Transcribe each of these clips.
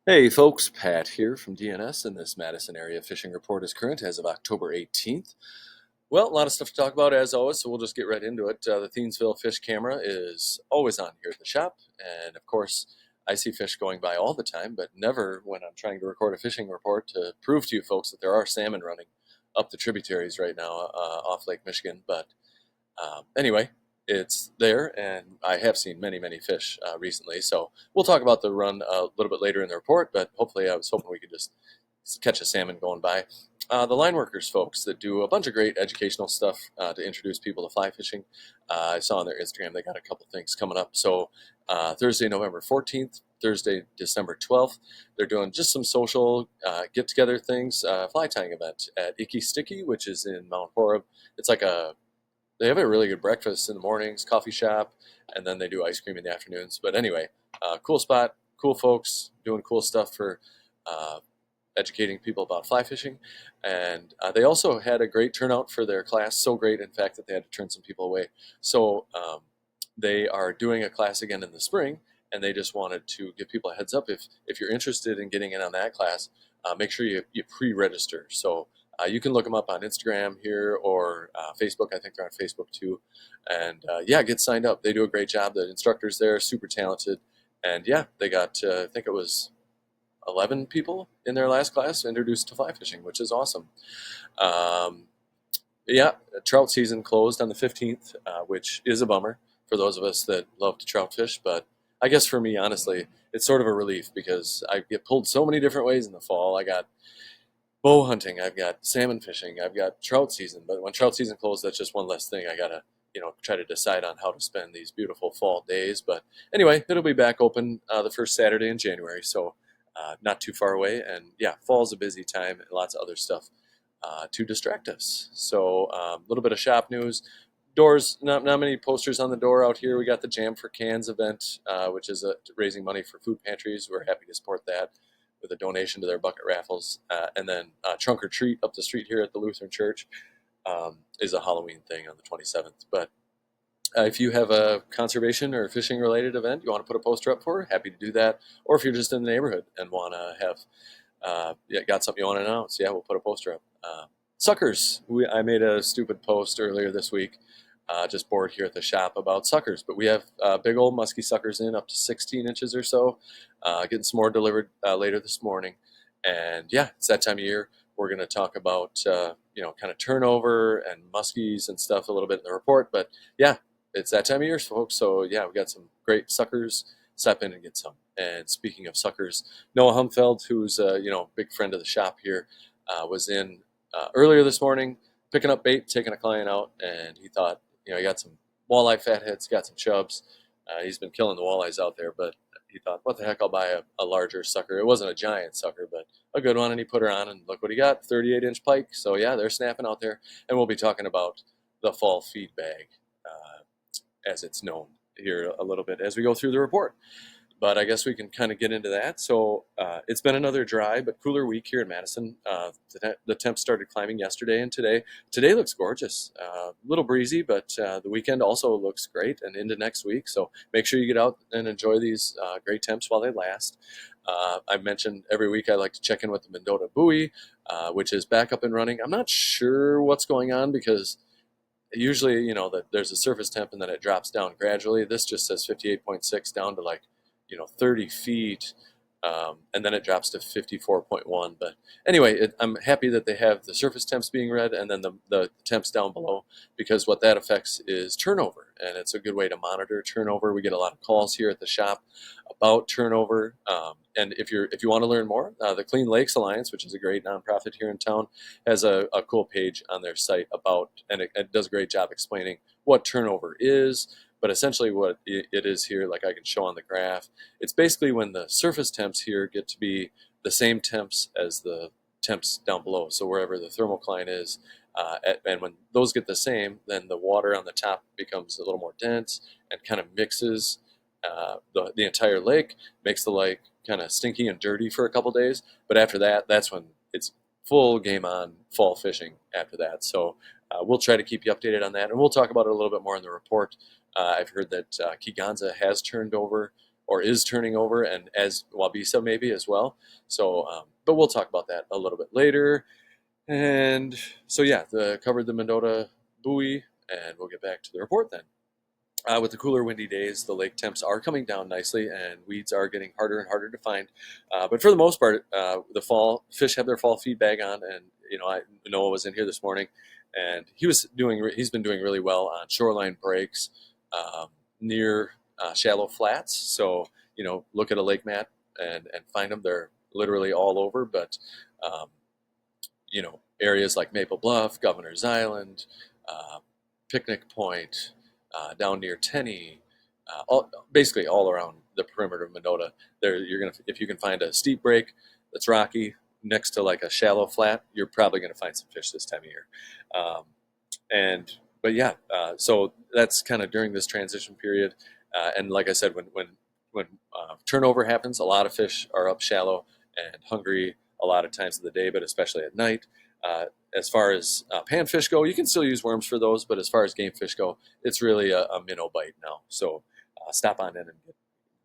Hey folks, Pat here from DNS, and this Madison area fishing report is current as of October 18th. Well, a lot of stuff to talk about as always, so we'll just get right into it. The Thiensville fish camera is always on here at the shop, and of course, I see fish going by all the time, but never when I'm trying to record a fishing report to prove to you folks that there are salmon running up the tributaries right now off Lake Michigan. But anyway, it's there, and I have seen many, many fish recently. So we'll talk about the run a little bit later in the report, but hopefully I was hoping we could just catch a salmon going by. The line workers folks that do a bunch of great educational stuff to introduce people to fly fishing. I saw on their Instagram they got a couple things coming up. So Thursday, November 14th, Thursday, December 12th, they're doing just some social get-together things, fly tying event at Icky Sticky, which is in Mount Horeb. It's like they have a really good breakfast in the mornings, coffee shop, and then they do ice cream in the afternoons. But anyway, cool spot, cool folks doing cool stuff for uh, educating people about fly fishing. And they also had a great turnout for their class, so great, in fact, that they had to turn some people away. So they are doing a class again in the spring, and they just wanted to give people a heads up if you're interested in getting in on that class, make sure you pre-register. So you can look them up on Instagram here or Facebook. I think they're on Facebook too. And yeah, get signed up. They do a great job. The instructors there are super talented. And yeah, they got, I think it was 11 people in their last class introduced to fly fishing, which is awesome. Um, yeah, trout season closed on the 15th, which is a bummer for those of us that love to trout fish. But I guess for me, honestly, it's sort of a relief because I get pulled so many different ways in the fall. I got bow hunting, I've got salmon fishing, I've got trout season. But when trout season closed, that's just one less thing I gotta, try to decide on how to spend these beautiful fall days. But anyway, it'll be back open the first Saturday in January, so not too far away. And yeah, fall's a busy time and lots of other stuff to distract us. So a little bit of shop news. Doors, not many posters on the door out here. We got the Jam for Cans event, which is raising money for food pantries. We're happy to support that with a donation to their bucket raffles. And then Trunk or Treat up the street here at the Lutheran Church is a Halloween thing on the 27th. But if you have a conservation or fishing related event you want to put a poster up for, happy to do that. Or if you're just in the neighborhood and want to have, got something you want to announce, yeah, we'll put a poster up. Suckers. I made a stupid post earlier this week, just bored here at the shop about suckers. But we have big old musky suckers in up to 16 inches or so. Getting some more delivered later this morning. And yeah, it's that time of year. We're going to talk about, kind of turnover and muskies and stuff a little bit in the report. But yeah, it's that time of year, folks. So yeah, we got some great suckers. Step in and get some. And speaking of suckers, Noah Humfeld, who's big friend of the shop here, was in earlier this morning picking up bait, taking a client out, and he thought, he got some walleye fatheads, got some chubs. He's been killing the walleyes out there, but he thought, what the heck, I'll buy a larger sucker. It wasn't a giant sucker, but a good one, and he put her on, and look what he got, 38-inch pike. So yeah, they're snapping out there, and we'll be talking about the fall feed bag, as it's known here a little bit as we go through the report. But I guess we can kind of get into that. So it's been another dry but cooler week here in Madison. The temps started climbing yesterday and today. Today looks gorgeous. A little breezy, but the weekend also looks great and into next week. So make sure you get out and enjoy these great temps while they last. I mentioned every week I like to check in with the Mendota buoy, which is back up and running. I'm not sure what's going on because usually, that there's a surface temp and then it drops down gradually. This just says 58.6 down to like 30 feet, and then it drops to 54.1. But anyway, I'm happy that they have the surface temps being read and then the temps down below, because what that affects is turnover, and it's a good way to monitor turnover. We get a lot of calls here at the shop about turnover, and if you want to learn more, the Clean Lakes Alliance, which is a great nonprofit here in town, has a cool page on their site about, and it does a great job explaining what turnover is. But essentially what it is here, like I can show on the graph, it's basically when the surface temps here get to be the same temps as the temps down below. So wherever the thermocline is, and when those get the same, then the water on the top becomes a little more dense and kind of mixes the entire lake, makes the lake kind of stinky and dirty for a couple days. But after that, that's when it's full game on fall fishing after that. So we'll try to keep you updated on that, and we'll talk about it a little bit more in the report. I've heard that Kiganza has turned over or is turning over, and as Wabisa maybe as well. So, but we'll talk about that a little bit later. And so yeah, covered the Mendota buoy, and we'll get back to the report then. With the cooler, windy days, the lake temps are coming down nicely, and weeds are getting harder and harder to find. But for the most part, the fall fish have their fall feed bag on, and Noah was in here this morning, and he's been doing really well on shoreline breaks near shallow flats. So look at a lake mat and find them. They're literally all over, but um, areas like Maple Bluff, Governor's Island, uh, Picnic Point, down near Tenney, basically all around the perimeter of Mendota. There, if you can find a steep break that's rocky next to like a shallow flat, you're probably gonna find some fish this time of year. Um, and but yeah, so that's kind of during this transition period. And like I said, when turnover happens, a lot of fish are up shallow and hungry a lot of times of the day, but especially at night. Uh, as far as panfish go, you can still use worms for those, but as far as game fish go, it's really a minnow bite now. So stop on in and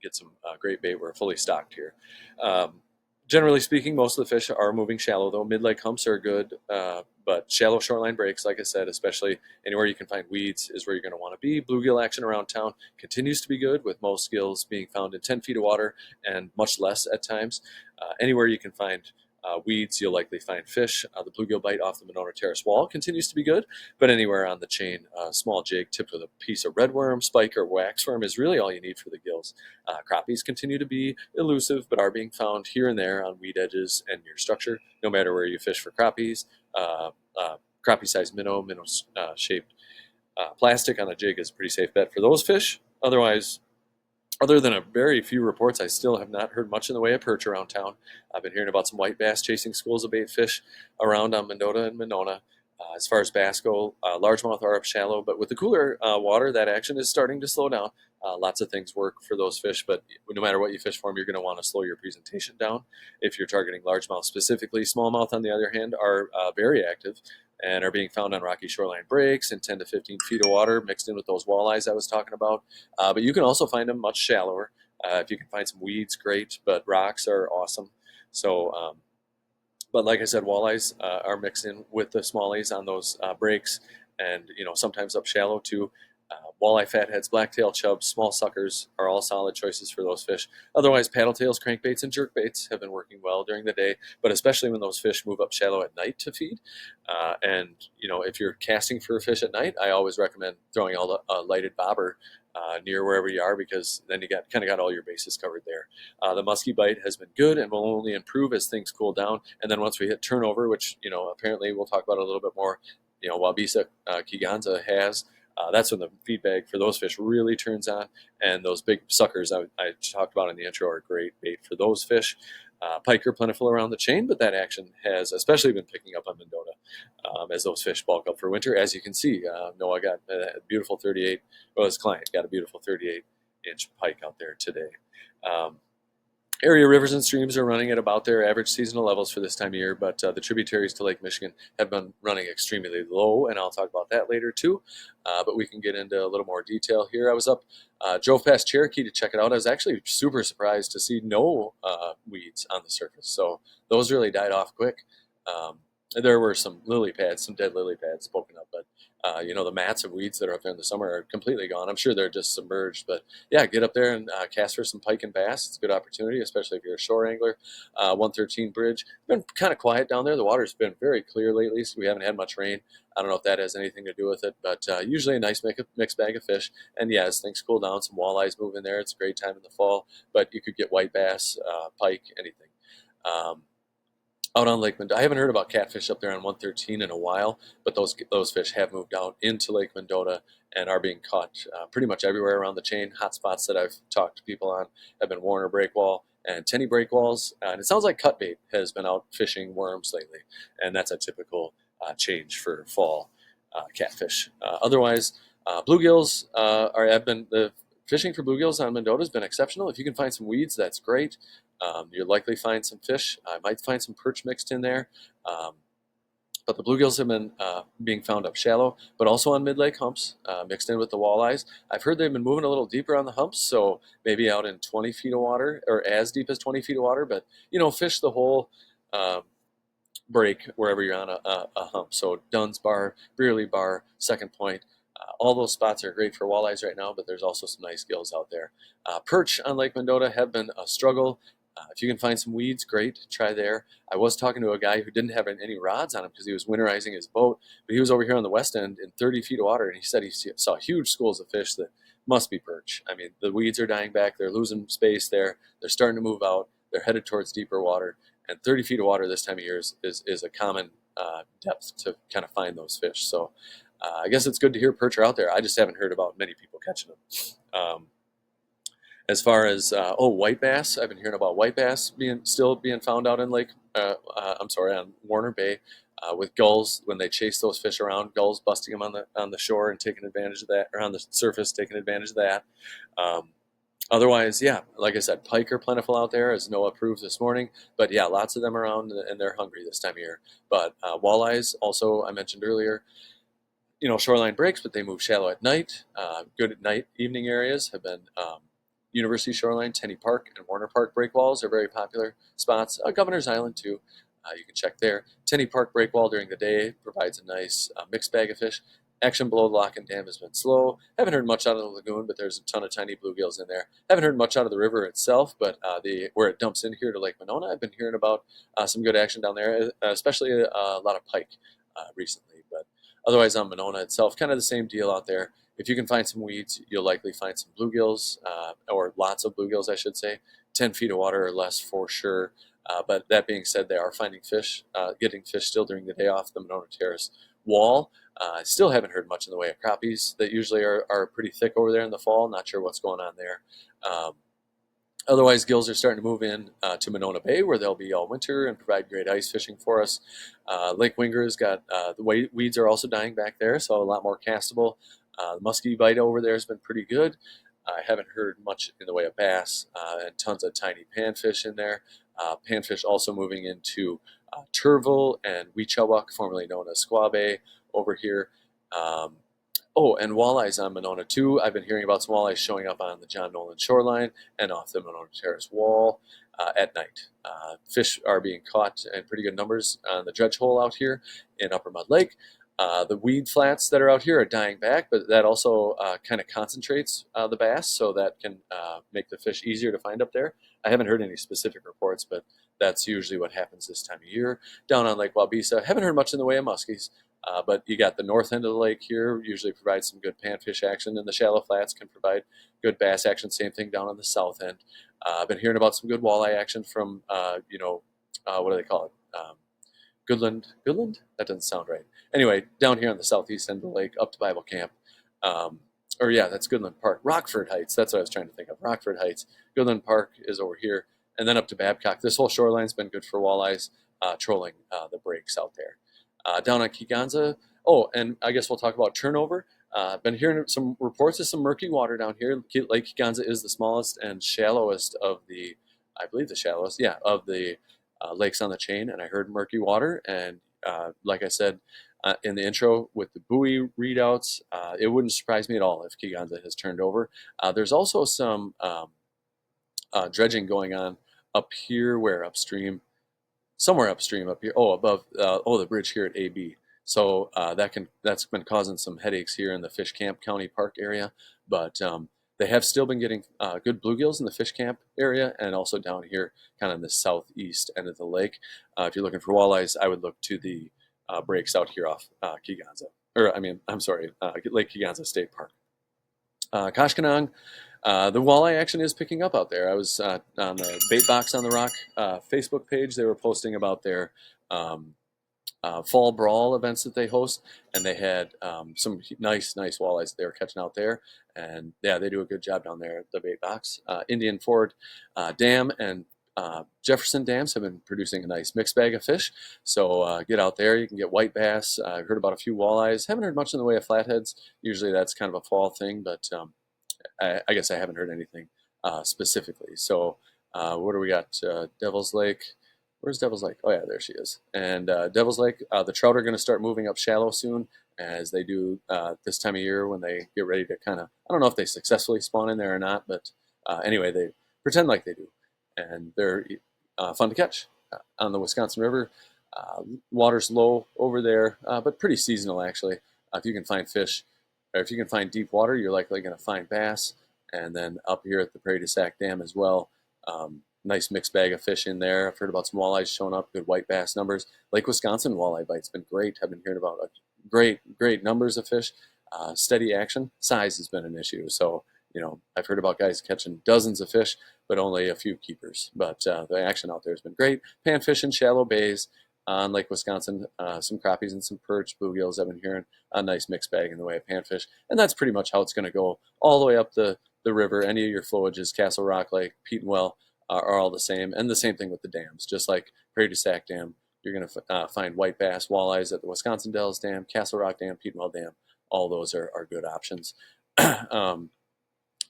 get some great bait. We're fully stocked here. Um, Generally speaking, most of the fish are moving shallow, though. Mid-lake humps are good, but shallow shoreline breaks, like I said, especially anywhere you can find weeds, is where you're going to want to be. Bluegill action around town continues to be good, with most gills being found in 10 feet of water and much less at times. Anywhere you can find weeds, you'll likely find fish. The bluegill bite off the Monona Terrace wall continues to be good, but anywhere on the chain, small jig tipped with a piece of redworm, spike, or waxworm is really all you need for the gills. Crappies continue to be elusive, but are being found here and there on weed edges and near structure, no matter where you fish for crappies. Crappie-sized minnow-shaped plastic on a jig is a pretty safe bet for those fish. Otherwise, other than a very few reports, I still have not heard much in the way of perch around town. I've been hearing about some white bass chasing schools of bait fish around on Mendota and Monona. As far as bass go, largemouth are up shallow, but with the cooler water, that action is starting to slow down. Lots of things work for those fish, but no matter what you fish for them, you're going to want to slow your presentation down if you're targeting largemouth specifically. Smallmouth, on the other hand, are very active and are being found on rocky shoreline breaks in 10 to 15 feet of water mixed in with those walleyes I was talking about. But you can also find them much shallower. If you can find some weeds, great, but rocks are awesome. So, but like I said, walleyes are mixed in with the smallies on those breaks, and sometimes up shallow too. Walleye, fatheads, blacktail chubs, small suckers are all solid choices for those fish. Otherwise, paddletails, crankbaits, and jerkbaits have been working well during the day, but especially when those fish move up shallow at night to feed. And if you're casting for a fish at night, I always recommend throwing a lighted bobber near wherever you are, because then you got all your bases covered there. The musky bite has been good and will only improve as things cool down. And then once we hit turnover, which apparently we'll talk about a little bit more, Wabisa Kiganza has. That's when the feed bag for those fish really turns on, and those big suckers I talked about in the intro are great bait for those fish. Pike are plentiful around the chain, but that action has especially been picking up on Mendota as those fish bulk up for winter. As you can see, Noah got a beautiful 38, well, his client got a beautiful 38-inch pike out there today. Area rivers and streams are running at about their average seasonal levels for this time of year, but the tributaries to Lake Michigan have been running extremely low, and I'll talk about that later too. But we can get into a little more detail here. I was up, drove past Cherokee to check it out. I was actually super surprised to see no weeds on the surface, so those really died off quick. There were some lily pads, some dead lily pads poking up, but the mats of weeds that are up there in the summer are completely gone. I'm sure they're just submerged, but yeah, get up there and cast for some pike and bass. It's a good opportunity, especially if you're a shore angler. 113 Bridge, been kind of quiet down there. The water's been very clear lately, so we haven't had much rain. I don't know if that has anything to do with it, but usually a nice mixed bag of fish. And yeah, as things cool down, some walleyes move in there. It's a great time in the fall, but you could get white bass, pike, anything. Out on Lake Mendota, I haven't heard about catfish up there on 113 in a while, but those fish have moved out into Lake Mendota and are being caught pretty much everywhere around the chain. Hot spots that I've talked to people on have been Warner Breakwall and Tenney Breakwalls, and it sounds like Cutbait has been out fishing worms lately, and that's a typical change for fall catfish. Otherwise, bluegills have been the fishing for bluegills on Mendota has been exceptional. If you can find some weeds, that's great. You'll likely find some fish. I might find some perch mixed in there. But the bluegills have been being found up shallow, but also on mid-lake humps, mixed in with the walleyes. I've heard they've been moving a little deeper on the humps, so maybe out in 20 feet of water, or as deep as 20 feet of water. But fish the whole um, break wherever you're on a hump. So Dunn's Bar, Brearley Bar, Second Point. All those spots are great for walleyes right now, but there's also some nice gills out there. Perch on Lake Mendota have been a struggle. If you can find some weeds, great. Try there. I was talking to a guy who didn't have any rods on him because he was winterizing his boat, but he was over here on the west end in 30 feet of water, and he said he saw huge schools of fish that must be perch. I mean, the weeds are dying back. They're losing space there. They're starting to move out. They're headed towards deeper water. And 30 feet of water this time of year is a common depth to kind of find those fish. So I guess it's good to hear perch are out there. I just haven't heard about many people catching them. As far as white bass, I've been hearing about white bass still being found out in on Warner Bay with gulls when they chase those fish around. Gulls busting them on the shore and taking advantage of that, or on the surface taking advantage of that. Otherwise, yeah, like I said, pike are plentiful out there, as Noah proved this morning. But yeah, lots of them around, and they're hungry this time of year. But walleyes, also, I mentioned earlier, shoreline breaks, but they move shallow at night. Good at night, evening areas have been University Shoreline, Tenney Park, and Warner Park breakwalls are very popular spots. Governor's Island, too. You can check there. Tenney Park breakwall during the day provides a nice mixed bag of fish. Action below the lock and dam has been slow. Haven't heard much out of the lagoon, but there's a ton of tiny bluegills in there. Haven't heard much out of the river itself, but where it dumps in here to Lake Monona, I've been hearing about some good action down there, especially a lot of pike recently. But otherwise, on Monona itself, kind of the same deal out there. If you can find some weeds, you'll likely find some bluegills, or lots of bluegills, I should say. 10 feet of water or less for sure. But that being said, they are finding fish, getting fish still during the day off the Monona Terrace wall. I still haven't heard much in the way of crappies that usually are pretty thick over there in the fall. Not sure what's going on there. Otherwise, gills are starting to move in to Monona Bay, where they'll be all winter and provide great ice fishing for us. Lake Winger's got the weeds are also dying back there, so a lot more castable. The muskie bite over there has been pretty good. I haven't heard much in the way of bass and tons of tiny panfish in there. Panfish also moving into Turville and Weechawuk, formerly known as Squaw Bay, over here. And walleyes on Monona too. I've been hearing about some walleyes showing up on the John Nolan shoreline and off the Monona Terrace wall at night. Fish are being caught in pretty good numbers on the dredge hole out here in Upper Mud Lake. The weed flats that are out here are dying back, but that also kind of concentrates the bass, so that can make the fish easier to find up there. I haven't heard any specific reports, but that's usually what happens this time of year. Down on Lake Wabisa, haven't heard much in the way of muskies, but you got the north end of the lake here, usually provides some good panfish action, and the shallow flats can provide good bass action. Same thing down on the south end. I've been hearing about some good walleye action from, what do they call it? Goodland? That doesn't sound right. Anyway, down here on the southeast end of the lake, up to Bible Camp. That's Goodland Park. Rockford Heights, that's what I was trying to think of. Rockford Heights. Goodland Park is over here. And then up to Babcock. This whole shoreline's been good for walleyes, trolling the breaks out there. Down on Keeganza, and I guess we'll talk about turnover. Been hearing some reports of some murky water down here. Lake Keeganza is the smallest and shallowest of the, I believe the shallowest, of the lakes on the chain, and I heard murky water. And like I said in the intro with the buoy readouts, it wouldn't surprise me at all if Keeganza has turned over. There's also some dredging going on up here, somewhere upstream up here. Above the bridge here at AB. So that's been causing some headaches here in the Fish Camp County Park area, but they have still been getting good bluegills in the Fish Camp area, and also down here, kind of in the southeast end of the lake. If you're looking for walleyes, I would look to the breaks out here off Keeganza, Lake Keeganza State Park. Koshkonong, the walleye action is picking up out there. I was on the Bait Box on the Rock Facebook page. They were posting about their fall brawl events that they host, and they had some nice walleyes they were catching out there. And yeah, they do a good job down there at the Bait Box. Indian Ford Dam and Jefferson Dams have been producing a nice mixed bag of fish. So get out there. You can get white bass. I've heard about a few walleyes. Haven't heard much in the way of flatheads. Usually that's kind of a fall thing, but I guess I haven't heard anything specifically. So what do we got? Devil's Lake. Where's Devil's Lake? Oh yeah, there she is. And Devil's Lake, the trout are going to start moving up shallow soon, as they do this time of year when they get ready to kind of. I don't know if they successfully spawn in there or not, but anyway, they pretend like they do, and they're fun to catch on the Wisconsin River. Water's low over there, but pretty seasonal actually. If you can find fish, or if you can find deep water, you're likely going to find bass. And then up here at the Prairie du Sac Dam as well. Nice mixed bag of fish in there. I've heard about some walleyes showing up, good white bass numbers. Lake Wisconsin walleye bite's been great. I've been hearing about great numbers of fish. Steady action. Size has been an issue. So, I've heard about guys catching dozens of fish, but only a few keepers. But the action out there has been great. Panfish in shallow bays on Lake Wisconsin. Some crappies and some perch, bluegills I've been hearing. A nice mixed bag in the way of panfish. And that's pretty much how it's going to go all the way up the river. Any of your flowages, Castle Rock Lake, Petenwell, are all the same. And the same thing with the dams. Just like Prairie du Sac Dam, you're going to find white bass, walleyes at the Wisconsin Dells Dam, Castle Rock Dam, Petenwell Dam. All those are good options.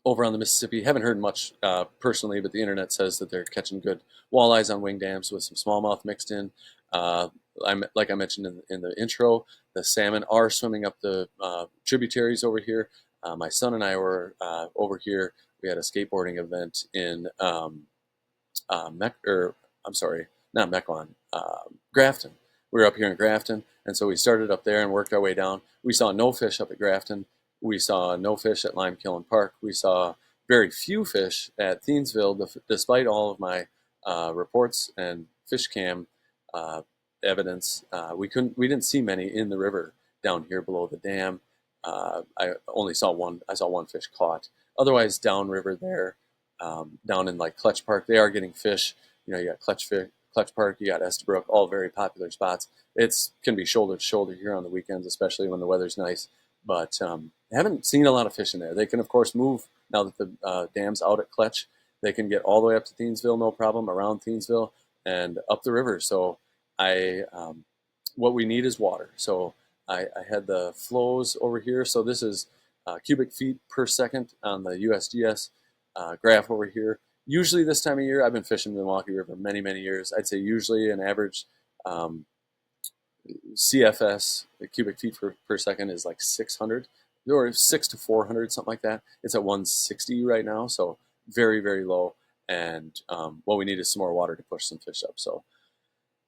Over on the Mississippi, haven't heard much personally, but the internet says that they're catching good walleyes on wing dams with some smallmouth mixed in. Like I mentioned in the intro, the salmon are swimming up the tributaries over here. My son and I were over here. We had a skateboarding event in I'm sorry, not Mequon, Grafton. We were up here in Grafton, and so we started up there and worked our way down. We saw no fish up at Grafton. We saw no fish at Limekiln Park. We saw very few fish at Thiensville, despite all of my reports and fish cam evidence. We didn't see many in the river down here below the dam. I only saw one. I saw one fish caught. Otherwise, downriver there, down in like Clutch Park, they are getting fish. You got Clutch Park, you got Estabrook, all very popular spots. It's can be shoulder to shoulder here on the weekends, especially when the weather's nice. But I haven't seen a lot of fish in there. They can, of course, move now that the dam's out at Clutch. They can get all the way up to Thiensville, no problem, around Thiensville and up the river. So what we need is water. So I had the flows over here. So this is cubic feet per second on the USGS graph over here. Usually this time of year, I've been fishing the Milwaukee River many, many years. I'd say usually an average CFS, the cubic feet per second, is like 600 or 6 to 400, something like that. It's at 160 right now, so very, very low. And what we need is some more water to push some fish up. So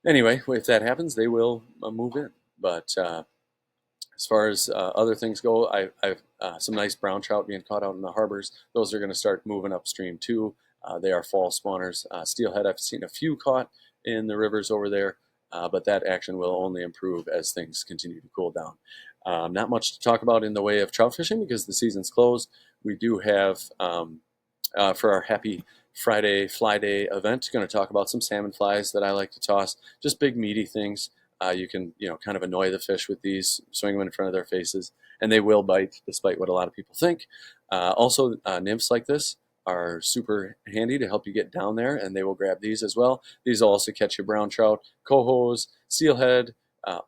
anyway, if that happens, they will move in. But as far as other things go, I've some nice brown trout being caught out in the harbors. Those are going to start moving upstream too. They are fall spawners. Steelhead, I've seen a few caught in the rivers over there, but that action will only improve as things continue to cool down. Not much to talk about in the way of trout fishing because the season's closed. We do have, for our Happy Friday Fly Day event, going to talk about some salmon flies that I like to toss, just big meaty things. You can, kind of annoy the fish with these, swing them in front of their faces, and they will bite, despite what a lot of people think. Also, nymphs like this are super handy to help you get down there, and they will grab these as well. These will also catch your brown trout, cohos, steelhead.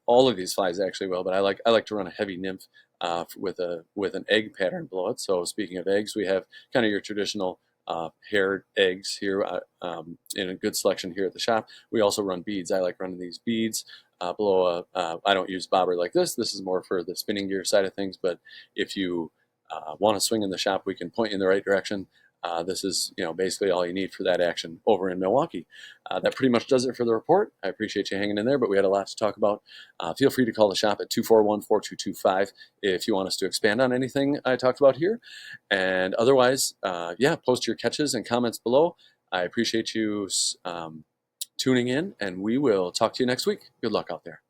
All of these flies actually will, but I like to run a heavy nymph with an egg pattern below it. So speaking of eggs, we have kind of your traditional haired eggs here in a good selection here at the shop. We also run beads. I like running these beads below I don't use bobber like this. This is more for the spinning gear side of things, but if you want to swing in the shop, we can point you in the right direction. This is, basically all you need for that action over in Milwaukee. That pretty much does it for the report. I appreciate you hanging in there, but we had a lot to talk about. Feel free to call the shop at 241-4225 if you want us to expand on anything I talked about here. And otherwise, post your catches and comments below. I appreciate you tuning in, and we will talk to you next week. Good luck out there.